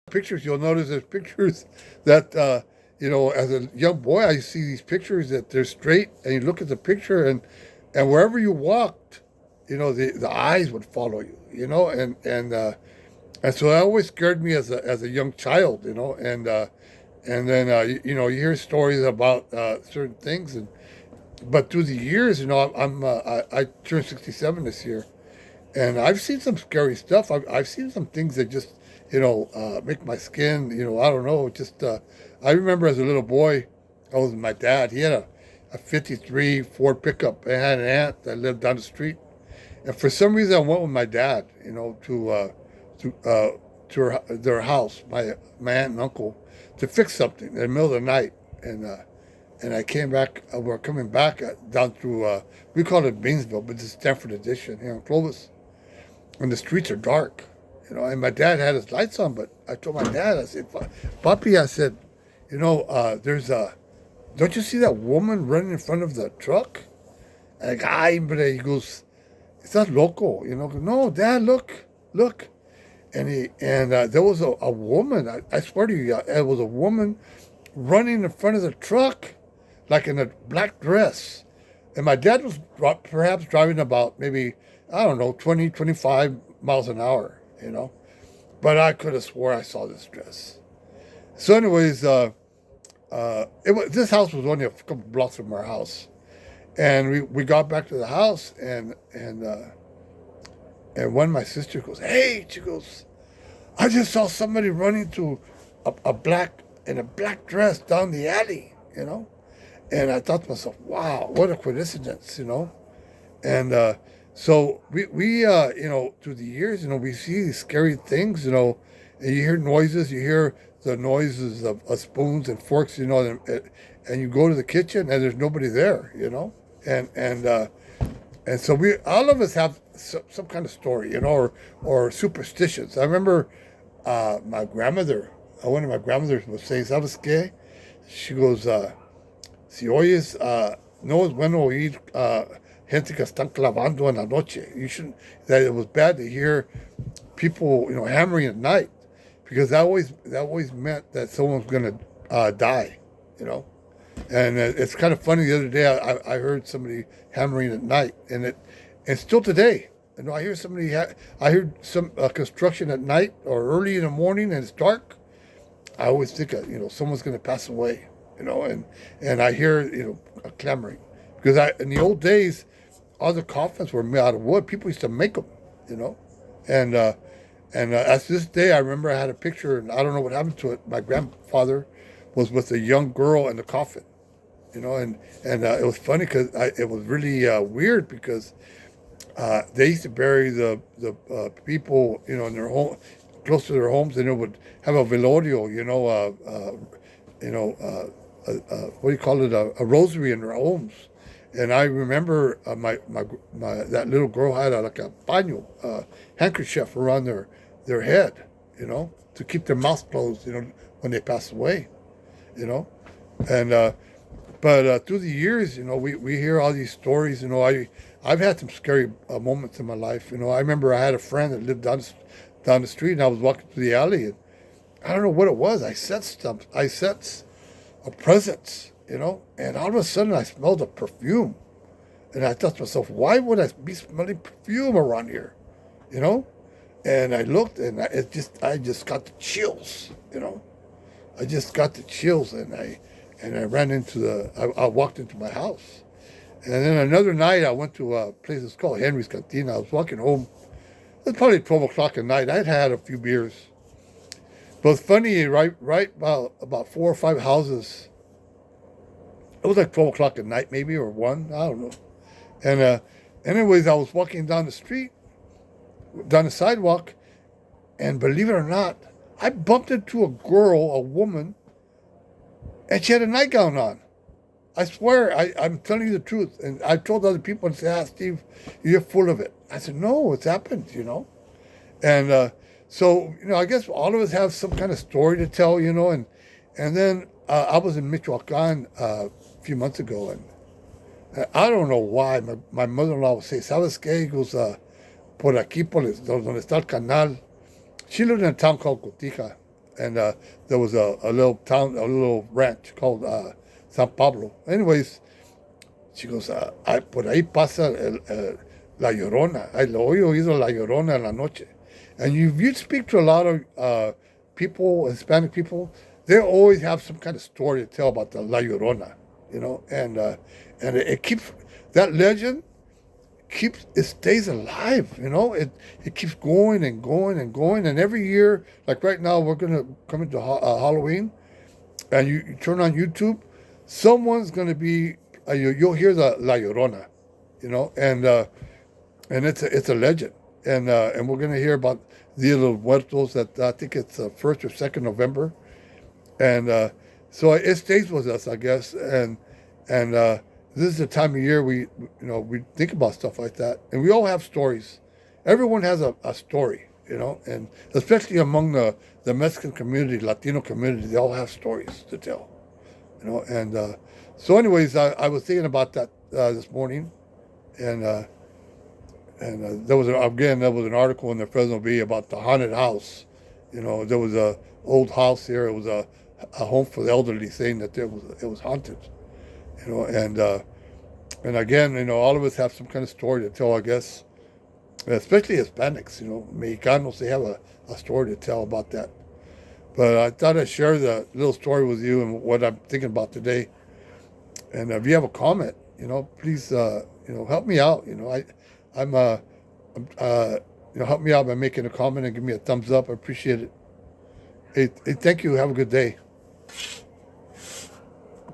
Pictures, you'll notice there's pictures that, as a young boy, I see these pictures that they're straight, and you look at the picture, and wherever you walked, the eyes would follow you, and so that always scared me as a young child, and then you hear stories about certain things, but through the years, I turned 67 this year, and I've seen some scary stuff. I've seen some things that just make my skin, I don't know, just I remember as a little boy, I was with my dad. He had a 53 Ford pickup. I had an aunt that lived down the street, and for some reason I went with my dad, to their house, my aunt and uncle, to fix something in the middle of the night, and I came back. We're coming back down through we call it Beansville, but it's Stanford Edition here in Clovis, and the streets are dark, And my dad had his lights on, but I told my dad, I said, "Papi," I said, there's a, don't you see that woman running in front of the truck? And the guy, he goes, "It's not local," No, Dad, look. And there was a woman. I swear to you, it was a woman running in front of the truck, like in a black dress. And my dad was perhaps driving about maybe, I don't know, 20, 25 miles an hour. But I could have swore I saw this dress. So, anyways, this house was only a couple blocks from our house, and we got back to the house, and when my sister goes, "Hey," she goes, "I just saw somebody running to a black in a black dress down the alley." And I thought to myself, "Wow, what a coincidence." And so we through the years, we see these scary things, and you hear noises, you hear the noises of spoons and forks, and you go to the kitchen and there's nobody there. And so we all of us have some kind of story, or superstitions. I remember my grandmother, one of my grandmothers was saying, "¿Sabes qué?" She goes, "Si oyes, no es bueno oír gente que están clavando en la noche." That it was bad to hear people, hammering at night, because that always meant that someone's going to die, you know. And it's kind of funny. The other day, I heard somebody hammering at night, and still today, I hear I heard some construction at night or early in the morning, and it's dark. I always think, someone's going to pass away, and I hear, clamoring, because in the old days, all the coffins were made out of wood. People used to make them, and as this day, I remember I had a picture, and I don't know what happened to it. My grandfather was with a young girl in the coffin, and it was funny because it was really weird, because they used to bury the people, in their home, close to their homes, and it would have a velorio, what do you call it, a rosary in their homes. And I remember my that little girl had like a paño, handkerchief around their head, to keep their mouth closed, when they pass away, and but through the years, we hear all these stories. I've had some scary moments in my life. I remember I had a friend that lived down the street, and I was walking through the alley, and I don't know what it was. I sensed something. I sensed a presence, and all of a sudden I smelled a perfume, and I thought to myself, why would I be smelling perfume around here, And I looked, and I just got the chills, I just got the chills, and I ran I walked into my house. And then another night, I went to a place that's called Henry's Cantina. I was walking home. It was probably 12 o'clock at night. I'd had a few beers. But it's funny, right about 4 or 5 houses. It was like 12 o'clock at night, maybe, or 1. I don't know. And anyways, I was walking down the street, down the sidewalk, and believe it or not, I bumped into a woman, and she had a nightgown on. I swear, I'm telling you the truth. And I told other people and said, Steve, you're full of it. I said, no, it's happened, And so, I guess all of us have some kind of story to tell, and then I was in Michoacan a few months ago, and I don't know why my mother-in-law would say, ¿Sabes qué? He goes, por aquí, donde está el canal. She lived in a town called Cotija, and there was a little town, a little ranch called San Pablo. Anyways, she goes, por ahí pasa la Llorona. I lo oí oído la Llorona en la noche. And you speak to a lot of people, Hispanic people, they always have some kind of story to tell about the La Llorona, and it keeps, that legend keeps, it stays alive, it keeps going and going and going, and every year, like right now, we're gonna come into Halloween, and you turn on YouTube, someone's gonna be, you'll hear the La Llorona, and it's a legend, and we're gonna hear about Dia de los Muertos, that I think it's 1st or 2nd November, and so it stays with us, I guess, and this is the time of year we think about stuff like that, and we all have stories. Everyone has a story, and especially among the Mexican community, Latino community, they all have stories to tell, and so anyways, I was thinking about that this morning, and there was an article in the Fresno Bee about the haunted house. There was a old house here. It was a home for the elderly, saying that it was haunted. And again, all of us have some kind of story to tell, I guess, especially Hispanics. Mexicanos, they have a story to tell about that. But I thought I'd share the little story with you and what I'm thinking about today. And if you have a comment, please, help me out. I'm help me out by making a comment and give me a thumbs up. I appreciate it. Hey, thank you. Have a good day.